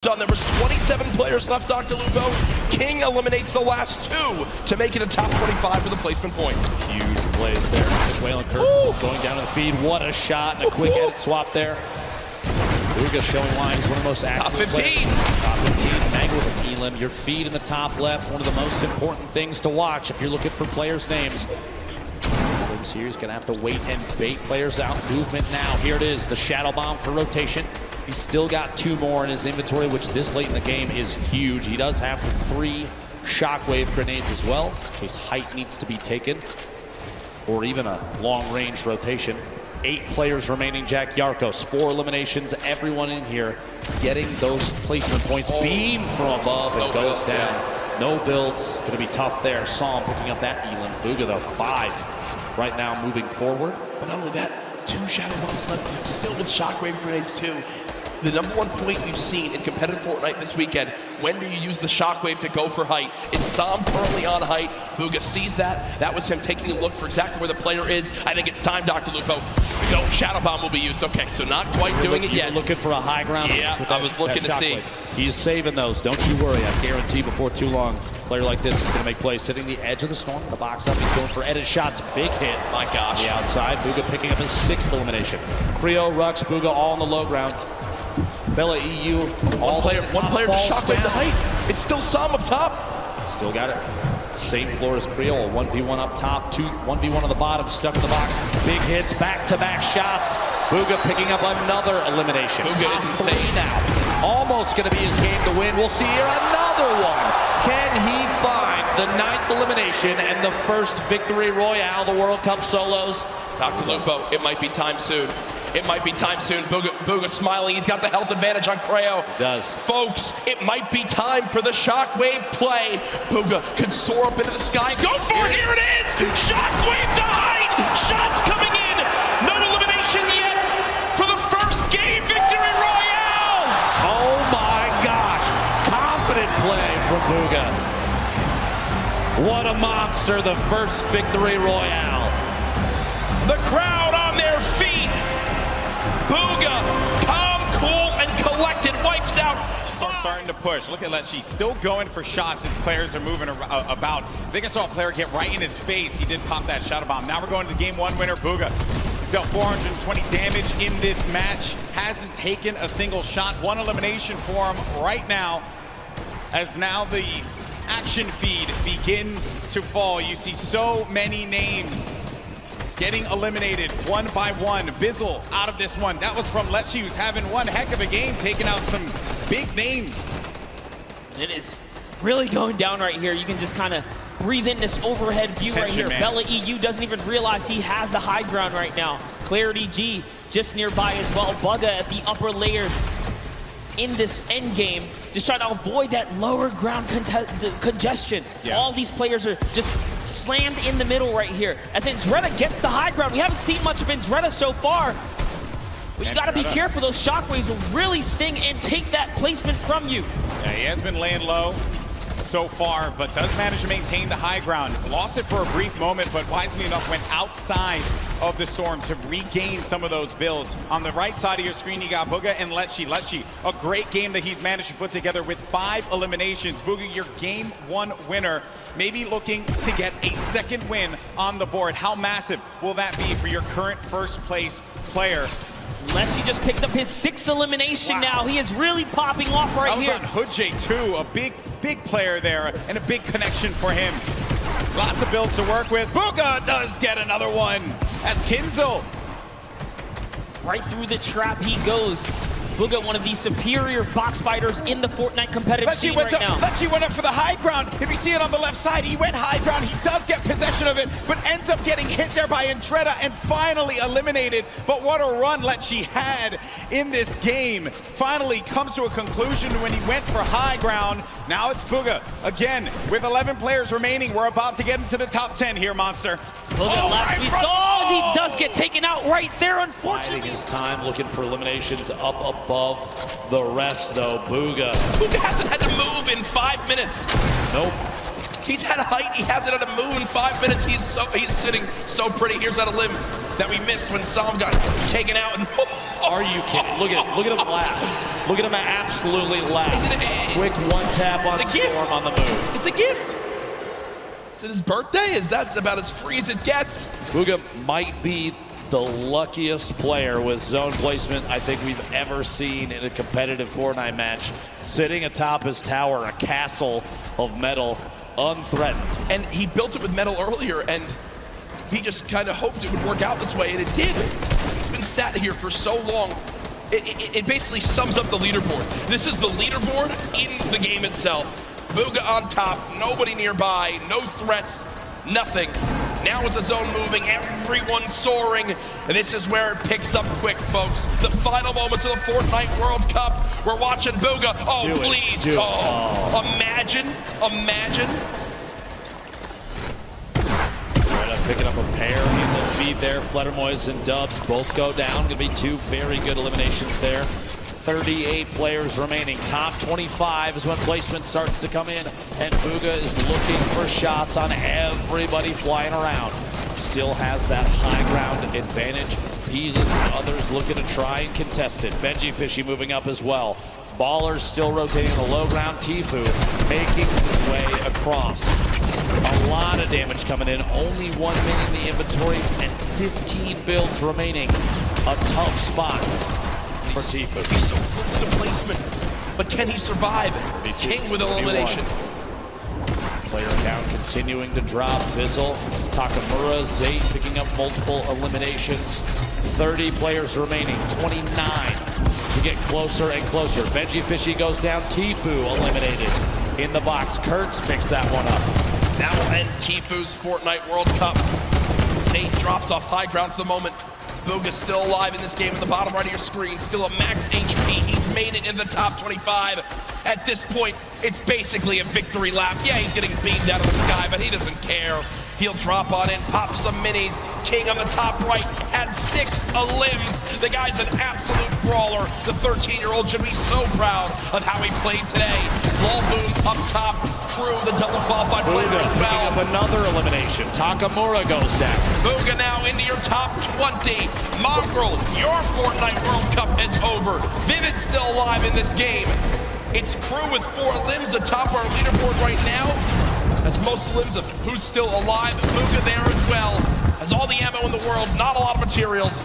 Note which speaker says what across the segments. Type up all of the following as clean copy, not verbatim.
Speaker 1: There was 27 players left, Dr. Lupo. King eliminates the last two to make it a top 25 for the placement points.
Speaker 2: Huge plays there. Waylon Kurtz going down to the feed. What a shot and a quick edit swap there. Bugha showing why he's one of the most active.
Speaker 1: Top 15.
Speaker 2: Top 15. Mangle with an elim. Your feed in the top left. One of the most important things to watch if you're looking for players' names. Williams here is going to have to wait and bait players out. Movement now. Here it is. The shadow bomb for rotation. He's still got two more in his inventory, which this late in the game is huge. He does have 3 shockwave grenades as well, in case height needs to be taken, or even a long-range rotation. 8 players remaining, Jack Yarkos. 4 eliminations, everyone in here getting those placement points. Beam from above, it goes down. No builds, gonna be tough there. Psalm picking up that elim. Bugha, though, 5 right now moving forward.
Speaker 1: But not only that, 2 shadow bombs left, still with shockwave grenades too. The #1 point we've seen in competitive Fortnite this weekend, when do you use the shockwave to go for height? It's Psalm currently on height. Bugha sees that. That was him taking a look for exactly where the player is. I think it's time, Dr. Lupo. No, shadow bomb will be used. Okay, so not quite doing it yet.
Speaker 2: Looking for a high ground.
Speaker 1: Yeah, I was looking to see.
Speaker 2: He's saving those. Don't you worry. I guarantee before too long, a player like this is going to make plays. Sitting the edge of the storm, the box up. He's going for edit shots. Big hit.
Speaker 1: My gosh.
Speaker 2: The outside. Bugha picking up his 6th elimination. Creo, Rux, Bugha all on the low ground. Bella EU,
Speaker 1: one player to shockwave the height. It's still Psalm up top.
Speaker 2: Still got it. Same floor as Creole. 1v1 up top, 1v1 on the bottom, stuck in the box. Big hits, back-to-back shots. Bugha picking up another elimination.
Speaker 1: Bugha is insane
Speaker 2: now. Almost going to be his game to win. We'll see here another one. Can he find the 9th elimination and the first victory royale, the World Cup solos?
Speaker 1: Dr. Lupo, it might be time soon. It might be time soon. Bugha smiling. He's got the health advantage on Creo.
Speaker 2: Does.
Speaker 1: Folks, it might be time for the shockwave play. Bugha could soar up into the sky. Go for it. Here it is. Shockwave to height. Shots coming in. No elimination yet for the first game victory royale.
Speaker 2: Oh my gosh. Confident play from Bugha. What a monster. The first victory royale.
Speaker 1: The crowd on their feet. Bugha, calm, cool, and collected, wipes out.
Speaker 3: Starting to push. Look at Lecce, still going for shots as players are moving about. I think I saw a player get right in his face. He did pop that shadow bomb. Now we're going to the game 1 winner, Bugha. He's dealt 420 damage in this match. Hasn't taken a single shot. 1 elimination for him right now. As now the action feed begins to fall. You see so many names getting eliminated one by one. Bizzle out of this one. That was from Lecce, who's having one heck of a game, taking out some big names.
Speaker 4: It is really going down right here. You can just kind of breathe in this overhead view right here. Man. Bella EU doesn't even realize he has the high ground right now. Clarity G just nearby as well. Bugha at the upper layers in this end game, just trying to avoid that lower ground congestion. Yeah. All these players are just slammed in the middle right here. As Andretta gets the high ground, we haven't seen much of Andretta so far. But you gotta be careful, those shockwaves will really sting and take that placement from you.
Speaker 3: Yeah, he has been laying low so far, but does manage to maintain the high ground. Lost it for a brief moment, but wisely enough went outside of the storm to regain some of those builds. On the right side of your screen, you got Bugha and Lecce. Lecce, a great game that he's managed to put together with 5 eliminations. Bugha, your game 1 winner, maybe looking to get a 2nd win on the board. How massive will that be for your current first place player?
Speaker 4: Lecce just picked up his 6th elimination now. He is really popping off right here.
Speaker 3: That was on Hoodjay too, a big player there and a big connection for him. Lots of builds to work with. Bugha does get another one. That's Kinzel.
Speaker 4: Right through the trap he goes. Bugha, one of the superior box fighters in the Fortnite competitive scene right now.
Speaker 3: Lecce went up for the high ground. If you see it on the left side, he went high ground. He does get possession of it, but ends up getting hit there by Andretta and finally eliminated. But what a run Lecce had in this game. Finally comes to a conclusion when he went for high ground. Now it's Bugha again with 11 players remaining. We're about to get into the top 10 here, Monster.
Speaker 4: Bugha left. We saw he does get taken out right there, unfortunately.
Speaker 2: His time looking for eliminations up above the rest, though. Bugha
Speaker 1: hasn't had to move in 5 minutes.
Speaker 2: Nope.
Speaker 1: He's had a height. He hasn't had to move in 5 minutes. He's sitting so pretty. Here's that a limb. that we missed when Sam got taken out. And
Speaker 2: Are you kidding? Look at him laugh. Look at him absolutely laugh. Quick one tap on Storm on the move.
Speaker 1: It's a gift. Is it his birthday? That's about as free as it gets.
Speaker 2: Bugha might be the luckiest player with zone placement I think we've ever seen in a competitive Fortnite match. Sitting atop his tower, a castle of metal, unthreatened.
Speaker 1: And he built it with metal earlier, and he just kind of hoped it would work out this way, and it did. He's been sat here for so long. It basically sums up the leaderboard. This is the leaderboard in the game itself. Bugha on top, nobody nearby, no threats, nothing. Now with the zone moving, everyone soaring, and this is where it picks up quick, folks. The final moments of the Fortnite World Cup. We're watching Bugha. Oh, please. Oh, imagine.
Speaker 2: Right up, picking up a pair in the feed there. Fledermoys and Dubs both go down. Gonna be two very good eliminations there. 38 players remaining. Top 25 is when placement starts to come in, and Bugha is looking for shots on everybody flying around. Still has that high ground advantage. Peasus and others looking to try and contest it. Benji Fishy moving up as well. Ballers still rotating the low ground. Tifu making his way across. A lot of damage coming in. Only 1 minute in the inventory and 15 builds remaining. A tough spot for Tifu.
Speaker 1: He's so close to placement, but can he survive? King with elimination.
Speaker 2: Player count continuing to drop. Bizzle, Takamura, Zate picking up multiple eliminations. 30 players remaining, 29 to get closer and closer. Benji Fishy goes down, Tifu eliminated in the box. Kurtz picks that one up.
Speaker 1: That will end Tifu's Fortnite World Cup. Zate drops off high ground for the moment. Bugha's still alive in this game in the bottom right of your screen. Still a max HP. He's made it in the top 25. At this point, it's basically a victory lap. Yeah, he's getting beamed out of the sky, but he doesn't care. He'll drop on in, pop some minis. King on the top right had 6 limbs. The guy's an absolute brawler. The 13-year-old should be so proud of how he played today. Boom up top. Crew, the double qualified player as well.
Speaker 2: Picking up another elimination. Takamura goes down.
Speaker 1: Bugha now into your top 20. Mongrel, your Fortnite World Cup is over. Vivid's still alive in this game. It's Crew with 4 limbs atop our leaderboard right now. Has most limbs of who's still alive. Bugha there as well. Has all the ammo in the world, not a lot of materials.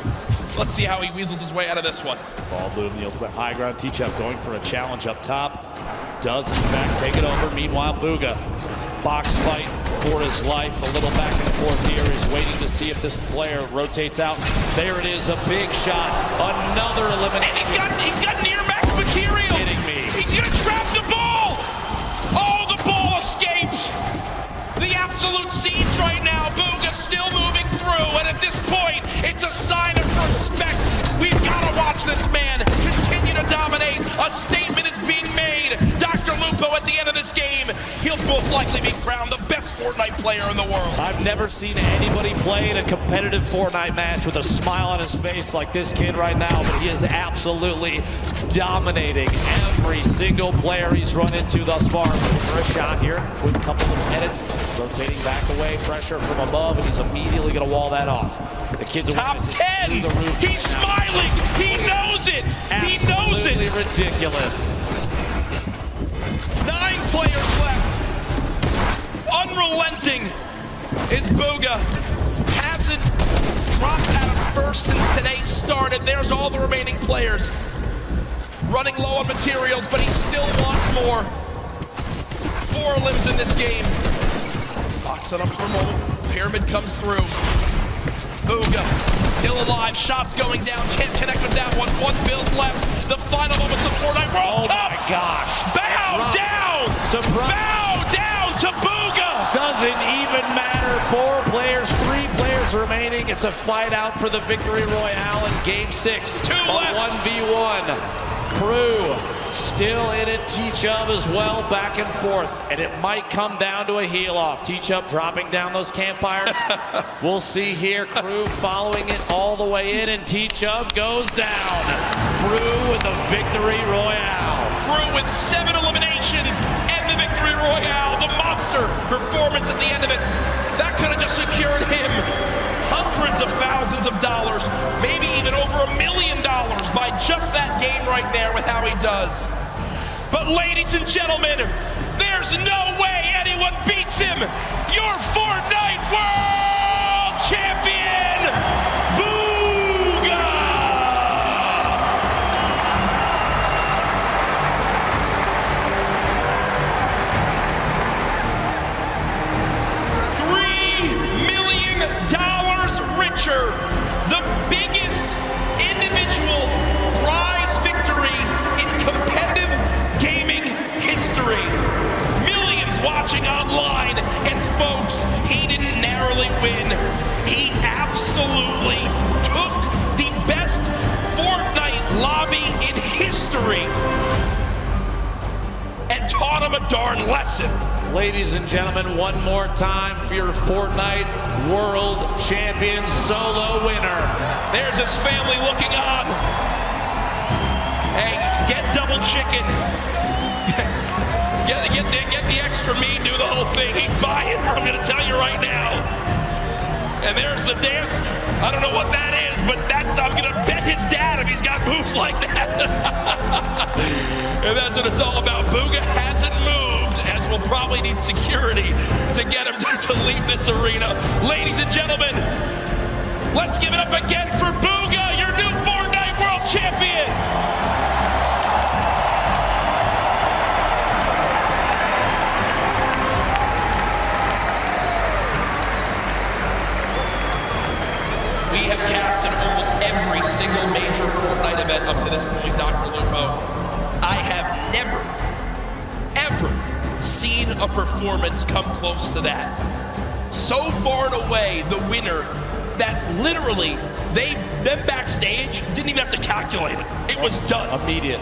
Speaker 1: Let's see how he weasels his way out of this one.
Speaker 2: Ball boom, the ultimate high ground. T-Chup going for a challenge up top. Does in fact take it over. Meanwhile, Bugha, box fight for his life. A little back and forth here. He's waiting to see if this player rotates out. There it is, a big shot. Another elimination.
Speaker 1: And he's got near max materials.
Speaker 2: Kidding me.
Speaker 1: He's gonna trap the ball. Oh, the ball escapes. The absolute scenes right now. Bugha still moving through, and at this point, it's a sign of respect. We've got to watch this man continue to dominate. A statement is being made. Dr. Lupo at the end of this game, he'll most likely be crowned the best Fortnite player in the world.
Speaker 2: I've never seen anybody play in a competitive Fortnite match with a smile on his face like this kid right now, but he is absolutely dominating every single player he's run into thus far. For a shot here with a couple little edits, rotating back away, pressure from above, and he's immediately going to wall that off. The kid's
Speaker 1: top 10. He's smiling. He knows it. He knows it.
Speaker 2: Absolutely ridiculous.
Speaker 1: 9 players left. Unrelenting is Bugha. Hasn't dropped out of first since today started. There's all the remaining players. Running low on materials, but he still wants more. 4 limbs in this game. Let's box it up for a moment. Pyramid comes through. Bugha still alive. Shots going down. Can't connect with that one. 1 build left. The final moments of Fortnite World Cup.
Speaker 2: Oh my gosh.
Speaker 1: Bow down.
Speaker 2: Surprise.
Speaker 1: Bow down to Bugha.
Speaker 2: Doesn't even matter. 4 players, 3 players remaining. It's a fight out for the victory royale in game 6.
Speaker 1: 2 left.
Speaker 2: 1v1. Crew still in it. T-Chup as well, back and forth. And it might come down to a heel off. T-Chup dropping down those campfires. We'll see here. Crew following it all the way in, and T-Chup goes down. Crew with the victory royale.
Speaker 1: Crew with 7 eliminations and the victory royale. The monster performance at the end of it. That could have just secured him hundreds of thousands of dollars, maybe even over $1 million by just that game right there with how he does. But ladies and gentlemen, there's no way anyone beats him. Your Fortnite World Champion, Bugha! $3 million richer, the biggest individual prize victory in competitive gaming history. Millions watching online, and folks, he didn't narrowly win. He absolutely took the best Fortnite lobby in history and taught him a darn lesson.
Speaker 2: Ladies and gentlemen, one more time for your Fortnite World Champion solo winner.
Speaker 1: There's his family looking on. Hey, get double chicken. Get the extra meat, do the whole thing. He's buying, I'm gonna tell you right now. And there's the dance. I don't know what that is, but I'm gonna bet his dad if he's got moves like that. And that's what it's all about. Bugha hasn't moved, as we'll probably need security to get him to leave this arena. Ladies and gentlemen, let's give it up again for Bugha, your new Fortnite World Champion. We have cast in almost every single major Fortnite event up to this point, Dr. Lupo. I have never, ever seen a performance come close to that. So far and away, the winner that literally, them backstage didn't even have to calculate it. It was done.
Speaker 2: Immediate.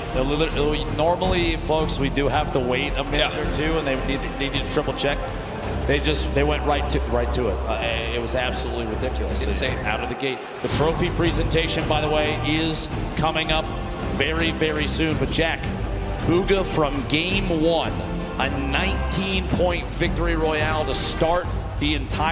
Speaker 2: Normally, folks, we do have to wait a minute or two, and they need to triple check. They went right to it. It was absolutely ridiculous.
Speaker 1: Insane.
Speaker 2: Out of the gate. The trophy presentation, by the way, is coming up very, very soon. But Jack, Bugha from game one, a 19-point victory royale to start the entire